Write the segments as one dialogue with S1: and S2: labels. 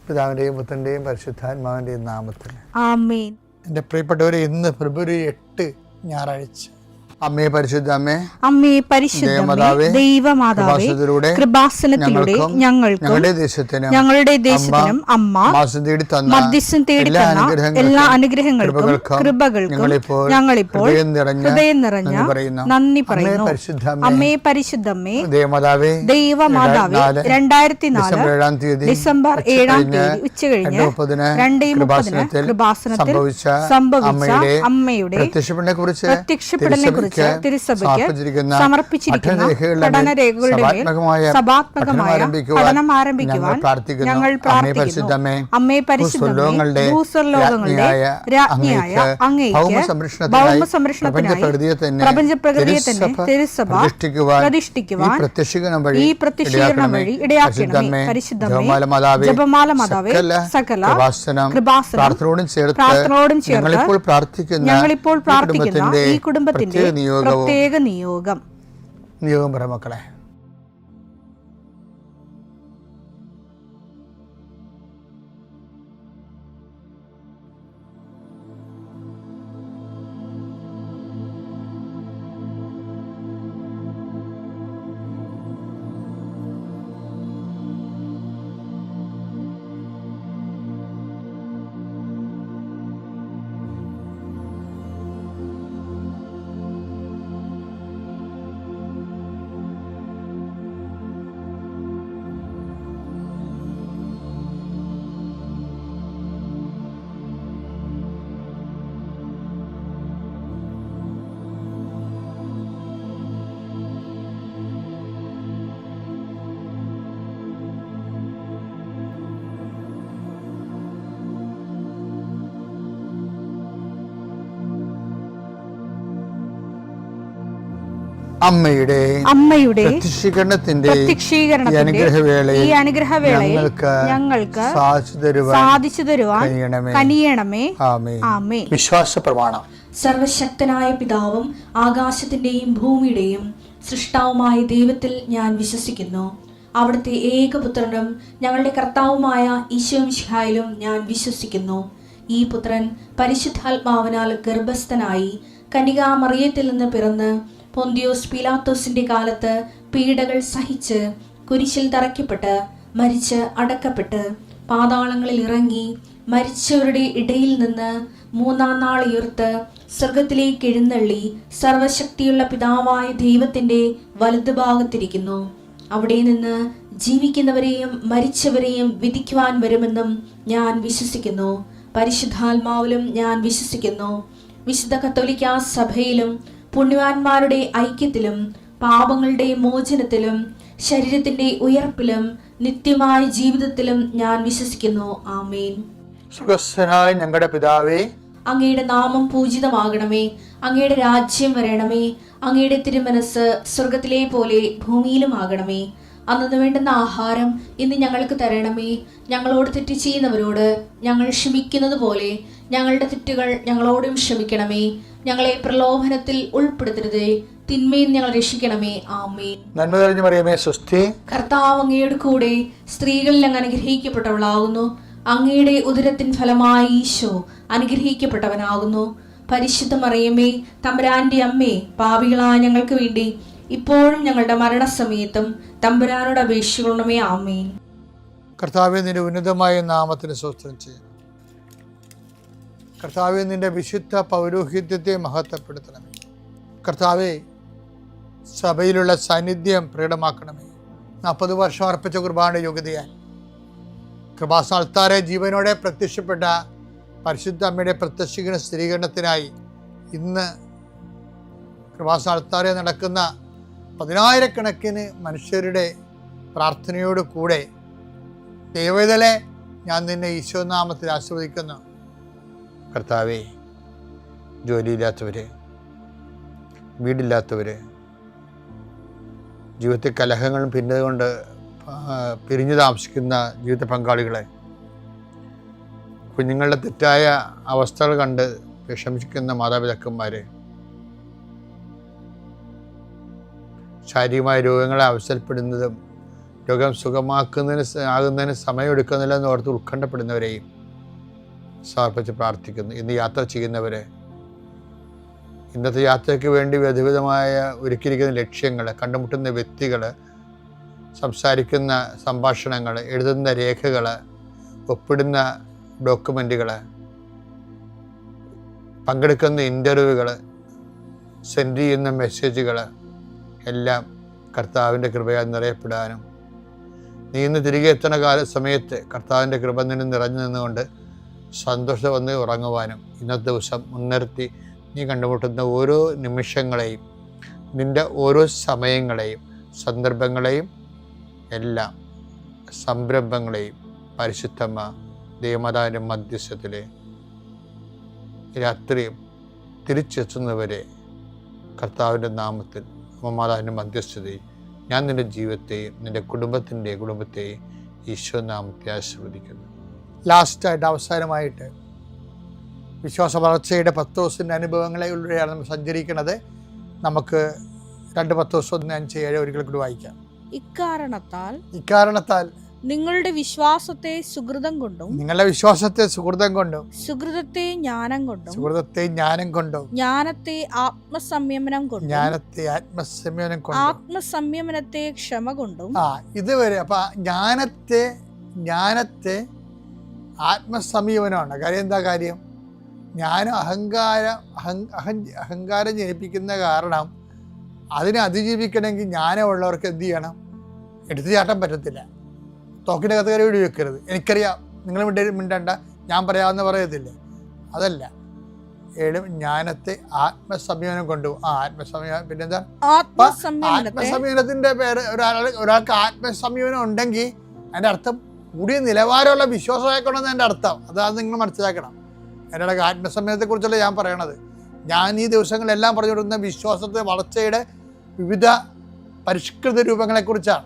S1: പിതാവിൻ്റെയും പുത്രൻ്റെയും പരിശുദ്ധാത്മാവിൻ്റെയും നാമത്തിൽ
S2: ആമേൻ.
S1: എൻ്റെ പ്രിയപ്പെട്ടവരെ, ഇന്ന് ഫെബ്രുവരി 8 ഞായറാഴ്ച. അമ്മേ പരിശുദ്ധ അമ്മേ,
S2: അമ്മേ പരിശുദ്ധമേ, ദൈവമാതാവേ, കൃപാസനത്തിലൂടെ ഞങ്ങൾക്കും ഞങ്ങളുടെ ദേശത്തിനും അമ്മ മധ്യസ്ഥം തേടിത്തന്ന എല്ലാ അനുഗ്രഹങ്ങൾക്കും കൃപകൾക്കും ഞങ്ങളിപ്പോൾ ഹൃദയം നിറഞ്ഞ നന്ദി പറയുന്നു. അമ്മേ പരിശുദ്ധമേ, ദൈവമാതാവേ, 2004 ഡിസംബർ 7 ഉച്ചകഴിഞ്ഞ് 2:30 കൃപാസനത്തിൽ സംഭവിച്ച അമ്മയുടെ പ്രത്യക്ഷപ്പെടലിനെ കുറിച്ച് തിരുസഭയ്ക്ക് സമർപ്പിച്ചിരിക്കുന്ന പഠനരേഖകളുടെ മേൽ സഭാത്മകമായ പഠനം ആരംഭിക്കുവാൻ ഞങ്ങൾ പ്രാർത്ഥിക്കുന്നു. അമ്മേ പരിശുദ്ധമേ, ഭൂസ്വർലോകങ്ങളുടെ രാജ്ഞിയായ അങ്ങേയ്ക്ക് ഭൗമസംരക്ഷണത്തിനായി പ്രപഞ്ചപ്രകൃതിയെ തന്നെ തിരുസഭ പ്രതിഷ്ഠിക്കുവാൻ ഈ പ്രത്യക്ഷീകരണം വഴി ഇടയാക്കണമേ. പരിശുദ്ധമേ, ജപമാല മാതാവേ, സകല കൃപാസനം പ്രാർത്ഥനയോടും ചേർത്ത് ഞങ്ങളിപ്പോൾ പ്രാർത്ഥിക്കുന്ന ഈ കുടുംബത്തിന്റെ പ്രത്യേക നിയോഗം
S1: പറ മക്കളെ.
S2: അമ്മയുടെ
S1: പ്രത്യക്ഷീകരണത്തിന്റെ
S2: ഈ അനുഗ്രഹവേളയിൽ ഞങ്ങൾക്ക് സാധിച്ചു തരുവാൻ കനിയണമേ. ആമേൻ.
S1: വിശ്വാസ പ്രമാണം.
S3: സർവശക്തനായ പിതാവും ആകാശത്തിന്റെയും ഭൂമിയുടെയും സൃഷ്ടാവുമായ ദൈവത്തിൽ ഞാൻ വിശ്വസിക്കുന്നു. അവിടുത്തെ ഏകപുത്രനും ഞങ്ങളുടെ കർത്താവുമായ ഈശോമിശിഹായിലും ഞാൻ വിശ്വസിക്കുന്നു. ഈ പുത്രൻ പരിശുദ്ധാത്മാവിനാൽ ഗർഭസ്ഥനായി കന്യകാമറിയത്തിൽ നിന്ന് പിറന്ന് പൊന്തിയോസ് പീലാത്തോസിന്റെ കാലത്ത് പീഡകൾ സഹിച്ച് കുരിശിൽ തറയ്ക്കപ്പെട്ട് മരിച്ച് അടക്കപ്പെട്ട് പാതാളങ്ങളിൽ ഇറങ്ങി മരിച്ചവരുടെ ഇടയിൽ നിന്ന് 3-ാം നാൾ ഉയർത്ത് സ്വർഗത്തിലേക്ക് എഴുന്നള്ളി സർവശക്തിയുള്ള പിതാവായ ദൈവത്തിന്റെ വലതുഭാഗത്തിരിക്കുന്നു. അവിടെ നിന്ന് ജീവിക്കുന്നവരെയും മരിച്ചവരെയും വിധിക്കുവാൻ വരുമെന്നും ഞാൻ വിശ്വസിക്കുന്നു. പരിശുദ്ധാത്മാവിലും ഞാൻ വിശ്വസിക്കുന്നു. വിശുദ്ധ കത്തോലിക്കാ സഭയിലും പുണ്യവാന്മാരുടെ ഐക്യത്തിലും പാപങ്ങളുടെ മോചനത്തിലും ശരീരത്തിന്റെ ഉയർപ്പിലും നിത്യമായ ജീവിതത്തിലും ഞാൻ വിശ്വസിക്കുന്നു. ആമേൻ.
S1: സ്വർഗ്ഗസ്ഥനായ ഞങ്ങളുടെ പിതാവേ,
S3: അങ്ങയുടെ നാമം പൂജിതമാകണമേ. അങ്ങയുടെ രാജ്യം വരണമേ. അങ്ങയുടെ തിരുമനസ് സ്വർഗത്തിലെ പോലെ ഭൂമിയിലും ആകണമേ. അന്നു വേണ്ടുന്ന ആഹാരം ഇന്ന് ഞങ്ങൾക്ക് തരണമേ. ഞങ്ങളോട് തെറ്റ് ചെയ്യുന്നവരോട് ഞങ്ങൾ ക്ഷമിക്കുന്നത് പോലെ ഞങ്ങളുടെ തെറ്റുകൾ ഞങ്ങളോടും ക്ഷമിക്കണമേ. ഞങ്ങളെ പ്രലോഭനത്തിൽ ഉൾപ്പെടുത്തരുതേ, തിന്മയിൽ ഞങ്ങൾ രക്ഷിക്കണമേ. ആമേൻ.
S1: നന്മ നിറഞ്ഞ മറിയമേ, സ്വസ്തി.
S3: കർത്താവ് അങ്ങയുടെ കൂടെ സ്ത്രീകളിൽ അങ്ങ് അനുഗ്രഹിക്കപ്പെട്ടവളാകുന്നു. അങ്ങയുടെ ഉദരത്തിൻ ഫലമായി ഈശോ അനുഗ്രഹിക്കപ്പെട്ടവനാകുന്നു. പരിശുദ്ധ മറിയമേ, തമ്പുരാന്റെ അമ്മേ, പാപികളായ ഞങ്ങൾക്ക് വേണ്ടി ഇപ്പോഴും ഞങ്ങളുടെ മരണസമയത്തും തമ്പുരാനോട് അപേക്ഷിക്കണമേ. ആമേൻ.
S1: കർത്താവേ, നിന്റെ ഉന്നതമായ നാമത്തിന് സ്തോത്രം ചെയ്യുന്നു. കർത്താവേ, നിന്റെ വിശുദ്ധ പൗരോഹിത്യത്തെ മഹത്വപ്പെടുത്തണമേ. കർത്താവേ, സഭയിലുള്ള സാന്നിധ്യം പ്രകടമാക്കണമേ. 40 വർഷം അർപ്പിച്ച കുർബാനയുടെ യോഗ്യതയാൽ കൃപാസ്ഥാനത്താരെ ജീവനോടെ പ്രത്യക്ഷപ്പെട്ട പരിശുദ്ധ അമ്മയുടെ പ്രത്യക്ഷീകരണ സ്ഥിരീകരണത്തിനായി ഇന്ന് കൃപാസ്ഥാനത്താരെ നടക്കുന്ന 10,000-കണക്കിന് മനുഷ്യരുടെ പ്രാർത്ഥനയോട് കൂടെ ദൈവവേദലെ ഞാൻ നിന്നെ ഈശോനാമത്തിൽ ആശീർവദിക്കുന്നു. കർത്താവേ, ജോലിയില്ലാത്തവർ, വീടില്ലാത്തവർ, ജീവിതത്തിൽ കലഹങ്ങളും ഭിന്നത പിരിഞ്ഞു താമസിക്കുന്ന ജീവിത പങ്കാളികളെ, കുഞ്ഞുങ്ങളുടെ തെറ്റായ അവസ്ഥകൾ കണ്ട് വിഷമിക്കുന്ന മാതാപിതാക്കന്മാരെ, ശാരീരികമായ രോഗങ്ങളെ അവസരപ്പെടുന്നതും രോഗം ആകുന്നതിന് സമയമെടുക്കുന്നില്ല എന്ന് ഓർത്ത് ഉത്കണ്ഠപ്പെടുന്നവരെയും സമർപ്പിച്ച് പ്രാർത്ഥിക്കുന്നു. ഇന്ന് യാത്ര ചെയ്യുന്നവരെ, ഇന്നത്തെ യാത്രയ്ക്ക് വേണ്ടി വിവിധമായ ഒരുക്കിയിരിക്കുന്ന ലക്ഷ്യങ്ങൾ, കണ്ടുമുട്ടുന്ന വ്യക്തികൾ, സംസാരിക്കുന്ന സംഭാഷണങ്ങൾ, എഴുതുന്ന രേഖകൾ, ഒപ്പിടുന്ന ഡോക്യുമെൻറ്റുകൾ, പങ്കെടുക്കുന്ന ഇൻ്റർവ്യൂകൾ, സെൻഡ് ചെയ്യുന്ന മെസ്സേജുകൾ എല്ലാം കർത്താവിൻ്റെ കൃപയാൽ നിറയപ്പെടാനും, നീ ഇന്ന് തിരികെ എത്തുന്ന സമയത്ത് കർത്താവിൻ്റെ കൃപ നിന്നെ നിറഞ്ഞു നിന്നുകൊണ്ട് സന്തോഷം വന്ന് ഉറങ്ങുവാനും, ഇന്നത്തെ ദിവസം മുൻനിർത്തി നീ കണ്ടുമുട്ടുന്ന ഓരോ നിമിഷങ്ങളെയും, നിൻ്റെ ഓരോ സമയങ്ങളെയും, സന്ദർഭങ്ങളെയും, എല്ലാം സംരംഭങ്ങളെയും പരിശുദ്ധമ്മ ദൈവമാതാവിൻ്റെ മധ്യസ്ഥത്തിൽ രാത്രിയും തിരിച്ചെത്തുന്നവരെ കർത്താവിൻ്റെ നാമത്തിൽ മാതാവിൻ്റെ മധ്യസ്ഥതയിൽ ഞാൻ നിൻ്റെ ജീവിതത്തെയും നിൻ്റെ കുടുംബത്തെയും ഈശോ നാമത്തെ ആശീർവദിക്കുന്നു.
S2: ലാസ്റ്റായിട്ട്, അവസാനമായിട്ട്, വിശ്വാസ വളർച്ചയുടെ 10 ദിവസത്തിൻ്റെ അനുഭവങ്ങളിലൂടെയാണ് നമ്മൾ സഞ്ചരിക്കുന്നത്. നമുക്ക് 2 10 ദിവസം 1 5 7 ഒരിക്കൽ കൂടി വായിക്കാം. ഇക്കാരണത്താൽ
S4: നിങ്ങളുടെ വിശ്വാസത്തെ സുകൃതം കൊണ്ടും സുകൃതത്തെ ജ്ഞാനം കൊണ്ടും ജ്ഞാനത്തെ ആത്മസംയമനം കൊണ്ടും ആത്മസംയമനത്തെ ക്ഷമ കൊണ്ടും
S2: ഇതുവരെ അപ്പൊ ജ്ഞാനത്തെ ആത്മസംയമനമാണ്. കാര്യം എന്താ കാര്യം? അഹങ്കാരം ജനിപ്പിക്കുന്ന കാരണം അതിനെ അതിജീവിക്കണമെങ്കിൽ ജ്ഞാനമുള്ളവർക്ക് എന്ത് ചെയ്യണം? എടുത്തു ചാട്ടാൻ പറ്റത്തില്ല. തോക്കിൻ്റെ കത്ത് കയറി വീടി വെക്കരുത്. എനിക്കറിയാം, നിങ്ങൾ മിണ്ടണ്ട, ഞാൻ പറയാമെന്ന് പറയത്തില്ലേ, അതല്ല. ജ്ഞാനത്തെ ആത്മസംയമനം കൊണ്ടുപോകും. ആത്മസംയമനം പിന്നെന്താ? ആത്മസംയമനത്തിന്റെ പേര് ഒരാൾക്ക് ആത്മസംയമനം ഉണ്ടെങ്കിൽ അതിൻ്റെ അർത്ഥം കൂടിയ നിലവാരമുള്ള വിശ്വാസമായിക്കൊണ്ടെന്ന് എൻ്റെ അർത്ഥം. അതാണ് നിങ്ങൾ മനസ്സിലാക്കണം. എൻ്റെ ആത്മസംയമനത്തെക്കുറിച്ചല്ല ഞാൻ പറയണത്. ഞാൻ ഈ ദിവസങ്ങളെല്ലാം പറഞ്ഞുകൊടുക്കുന്ന വിശ്വാസത്തെ വളർച്ചയുടെ വിവിധ പരിഷ്കൃത രൂപങ്ങളെക്കുറിച്ചാണ്.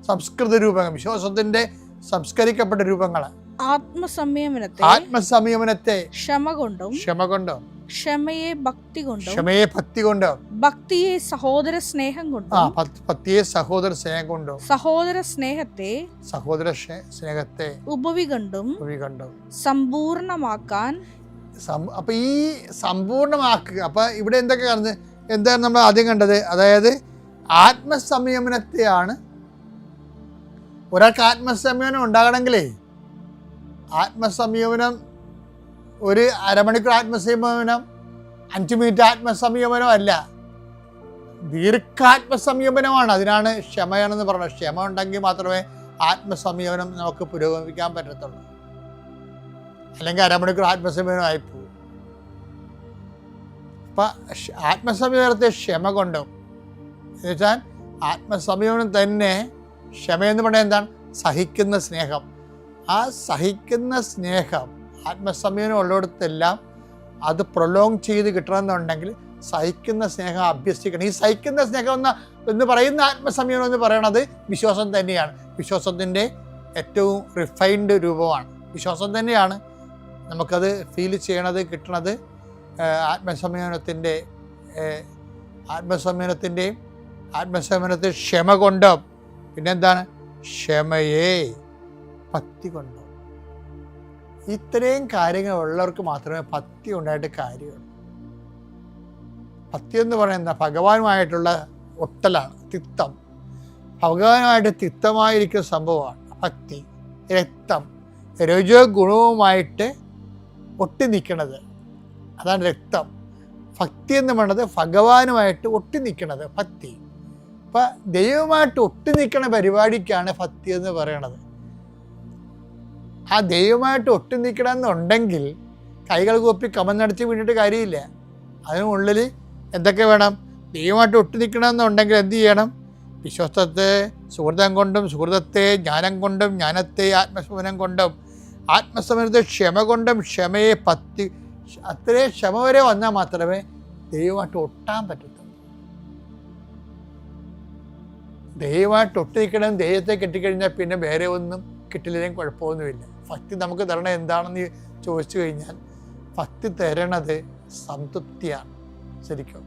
S2: സംസ്കൃത രൂപങ്ങൾ, വിശ്വാസത്തിന്റെ സംസ്കരിക്കപ്പെട്ട രൂപങ്ങൾ. ആത്മസംയമനത്തെ ക്ഷമ കൊണ്ടും ക്ഷമയെ ഭക്തി കൊണ്ടും
S4: ഭക്തിയെ സഹോദര സ്നേഹം കൊണ്ടും സഹോദര സ്നേഹത്തെ ഉപവി കൊണ്ടും സമ്പൂർണമാക്കാൻ.
S2: അപ്പൊ ഈ സമ്പൂർണമാക്കുക, അപ്പൊ ഇവിടെ എന്തൊക്കെ കാണുന്നത്? എന്താണ് നമ്മൾ ആദ്യം കണ്ടത്? അതായത് ആത്മസംയമനത്തെയാണ്. ഒരാൾക്ക് ആത്മസംയമനം ഉണ്ടാകണമെങ്കിലേ, ആത്മസംയമനം ഒരു അരമണിക്കൂർ ആത്മസംയമനം, 5 മിനിറ്റ് ആത്മസംയമനം അല്ല, ദീർഘാത്മസംയമനമാണ്. അതിനാണ് ക്ഷമയാണെന്ന് പറയുന്നത്. ക്ഷമ ഉണ്ടെങ്കിൽ മാത്രമേ ആത്മസംയമനം നമുക്ക് പുരോഗമിക്കാൻ പറ്റത്തുള്ളൂ. അല്ലെങ്കിൽ അരമണിക്കൂർ ആത്മസംയമനം ആയിപ്പോവും. അപ്പം ആത്മസംയമനത്തെ ക്ഷമ കൊണ്ടും, എന്നുവെച്ചാൽ ആത്മസംയമനം തന്നെ, ക്ഷമയെന്ന് പറഞ്ഞാൽ എന്താണ്? സഹിക്കുന്ന സ്നേഹം. ആ സഹിക്കുന്ന സ്നേഹം, ആത്മസംയമനം ഉള്ളിടത്തെല്ലാം അത് പ്രൊലോങ് ചെയ്ത് കിട്ടണമെന്നുണ്ടെങ്കിൽ സഹിക്കുന്ന സ്നേഹം അഭ്യസിക്കണം. ഈ സഹിക്കുന്ന സ്നേഹം എന്ന് പറയുന്ന ആത്മസംയമനം എന്ന് പറയുന്നത് വിശ്വാസം തന്നെയാണ്. വിശ്വാസത്തിൻ്റെ ഏറ്റവും റിഫൈൻഡ് രൂപമാണ്. വിശ്വാസം തന്നെയാണ് നമുക്കത് ഫീൽ ചെയ്യണത്, കിട്ടണത്. ആത്മസംയമനത്തെ ക്ഷമ കൊണ്ടും, പിന്നെന്താണ്? ക്ഷമയെ ഭക്തി കൊണ്ടും. ഇത്രയും കാര്യങ്ങൾ ഉള്ളവർക്ക് മാത്രമേ ഭക്തി ഉണ്ടായിട്ട് കാര്യമുള്ളൂ. ഭക്തി എന്ന് പറയുന്നത് ഭഗവാനുമായിട്ടുള്ള ഒട്ടലാണ്, തിക്തം. ഭഗവാനുമായിട്ട് തിക്തമായിരിക്കുന്ന സംഭവമാണ് ഭക്തി. രക്തം, രജോ ഗുണവുമായിട്ട് ഒട്ടി നിൽക്കണത്, അതാണ് രക്തം. ഭക്തി എന്ന് പറയുന്നത് ഭഗവാനുമായിട്ട് ഒട്ടി നിൽക്കണത് ഭക്തി. അപ്പം ദൈവമായിട്ട് ഒട്ടി നിൽക്കുന്ന പരിപാടിക്കാണ് ഭക്തി എന്ന് പറയണത്. ആ ദൈവമായിട്ട് ഒട്ടി നിൽക്കണമെന്നുണ്ടെങ്കിൽ കൈകൾ കൂപ്പി കമന്നടിച്ച് വീണിട്ട് കാര്യമില്ല. അതിനുള്ളിൽ എന്തൊക്കെ വേണം? ദൈവമായിട്ട് ഒട്ടി നിൽക്കണമെന്നുണ്ടെങ്കിൽ എന്ത് ചെയ്യണം? വിശ്വാസത്തെ സുഹൃതം കൊണ്ടും സുഹൃതത്തെ ജ്ഞാനം കൊണ്ടും ജ്ഞാനത്തെ ആത്മസംയമനം കൊണ്ടും ആത്മസംയമനത്തെ ക്ഷമ കൊണ്ടും ക്ഷമയെ ഭക്തി. അത്രയും ക്ഷമ വരെ വന്നാൽ മാത്രമേ ദൈവമായിട്ട് ഒട്ടാൻ പറ്റത്തുള്ളൂ. ദൈവമായിട്ട് ഒട്ടി നിൽക്കണം. ദൈവത്തെ കെട്ടിക്കഴിഞ്ഞാൽ പിന്നെ വേറെ ഒന്നും കിട്ടില്ലെങ്കിലും കുഴപ്പമൊന്നുമില്ല. ഭക്തി നമുക്ക് തരണത് എന്താണെന്ന് ചോദിച്ചു കഴിഞ്ഞാൽ ഭക്തി തരണത് സംതൃപ്തിയാണ്. ശരിക്കും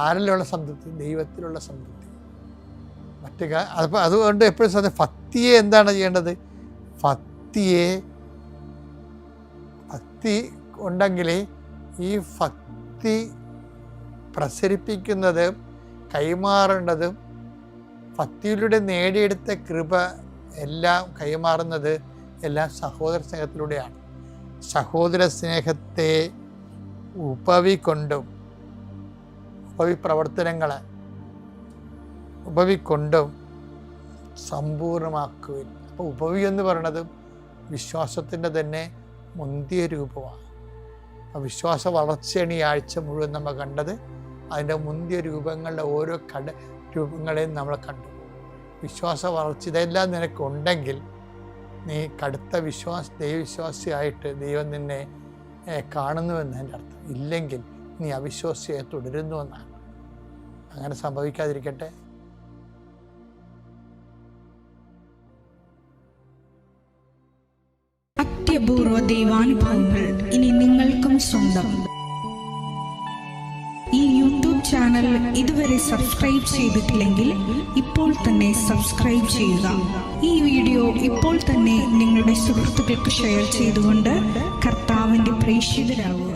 S2: ആരിലുള്ള സംതൃപ്തി? ദൈവത്തിലുള്ള സംതൃപ്തി. അപ്പോൾ അതുകൊണ്ട് എപ്പോഴും ശ്രദ്ധ, ഭക്തിയെ എന്താണ് ചെയ്യേണ്ടത്? ഭക്തി ഉണ്ടെങ്കിൽ ഈ ഭക്തി പ്രസരിപ്പിക്കുന്നത്, കൈമാറേണ്ടതും, ഭക്തിയിലൂടെ നേടിയെടുത്ത കൃപ എല്ലാം കൈമാറുന്നത് എല്ലാം സഹോദര സ്നേഹത്തിലൂടെയാണ്. സഹോദര സ്നേഹത്തെ ഉപവികൊണ്ടും ഉപവിപ്രവർത്തനങ്ങളെ ഉപവികൊണ്ടും സമ്പൂർണ്ണമാക്കുവിൻ. അപ്പോൾ ഉപവി എന്ന് പറയുന്നത് വിശ്വാസത്തിൻ്റെ തന്നെ മുന്തിയ രൂപമാണ്. അപ്പോൾ വിശ്വാസ വളർച്ചയാണ് ഈ ആഴ്ച മുഴുവൻ നമ്മൾ കണ്ടത്. അതിൻ്റെ മുന്തിയ രൂപങ്ങളുടെ ഓരോ രൂപങ്ങളെയും നമ്മൾ കണ്ടു. വിശ്വാസ വളർച്ച ഇതെല്ലാം നിനക്കുണ്ടെങ്കിൽ നീ കടുത്ത ദൈവവിശ്വാസിയായിട്ട് ദൈവം നിന്നെ കാണുന്നുവെന്നതിൻ്റെ അർത്ഥം. ഇല്ലെങ്കിൽ നീ അവിശ്വാസിയായി തുടരുന്നുവെന്നാണ്. അങ്ങനെ സംഭവിക്കാതിരിക്കട്ടെ.
S5: അത്യപൂർവ ദൈവാനുഭവങ്ങൾ ഇനി നിങ്ങൾക്കും സ്വന്തം. ഈ യൂട്യൂബ് ചാനൽ ഇതുവരെ സബ്സ്ക്രൈബ് ചെയ്തിട്ടില്ലെങ്കിൽ ഇപ്പോൾ തന്നെ സബ്സ്ക്രൈബ് ചെയ്യുക. ഈ വീഡിയോ ഇപ്പോൾ തന്നെ നിങ്ങളുടെ സുഹൃത്തുക്കൾക്ക് ഷെയർ ചെയ്തുകൊണ്ട് കർത്താവിൻ്റെ പ്രേക്ഷിതരാകുക.